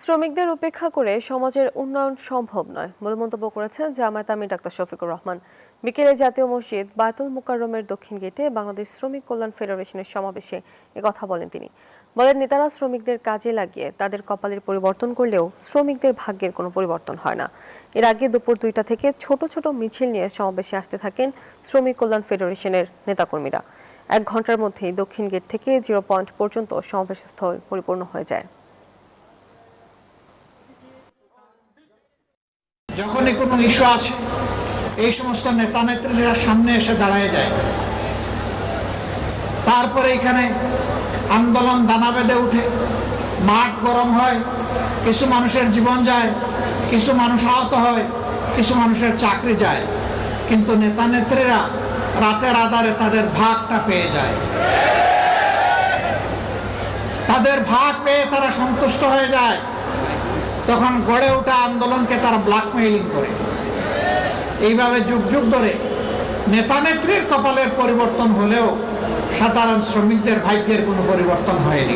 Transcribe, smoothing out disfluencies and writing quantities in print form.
শ্রমিকদের উপেক্ষা করে সমাজের উন্নয়ন সম্ভব নয় বলে মন্তব্য করেছেন জামায়াত আমির ডাক্তার শফিকুর রহমান। বিকেলে জাতীয় মসজিদ বায়তুল মুকাররমের দক্ষিণ গেটে বাংলাদেশ শ্রমিক কল্যাণ ফেডারেশনের সমাবেশে একথা বলেন তিনি। বলেন, নেতারা শ্রমিকদের কাজে লাগিয়ে তাদের কপালের পরিবর্তন করলেও শ্রমিকদের ভাগ্যের কোনো পরিবর্তন হয় না। এর আগে দুপুর 2টা থেকে ছোট ছোট মিছিল নিয়ে সমাবেশে আসতে থাকেন শ্রমিক কল্যাণ ফেডারেশনের নেতাকর্মীরা। 1 ঘন্টার মধ্যেই দক্ষিণ গেট থেকে 0 পয়েন্ট পর্যন্ত সমাবেশস্থল পরিপূর্ণ হয়ে যায়। যখনই কোনো ইস্যু আছে এই সমস্ত নেতা নেত্রীরা সামনে এসে দাঁড়ায় যায়, তারপরে এখানে আন্দোলন দানা বেঁধে উঠে, মাঠ গরম হয়, কিছু মানুষের জীবন যায়, কিছু মানুষ আহত হয়, কিছু মানুষের চাকরি যায়, কিন্তু নেতা নেত্রীরা রাতের আধারে তাদের ভাগটা পেয়ে যায়। তাদের ভাগ পেয়ে তারা সন্তুষ্ট হয়ে যায়। তখন গড়ে ওঠা আন্দোলনকে তারা ব্ল্যাকমেইলিং করে। এইভাবে যুগ যুগ ধরে নেতা নেত্রীর কপালের পরিবর্তন হলেও সাধারণ শ্রমিকদের ভাগ্যের কোনো পরিবর্তন হয়নি।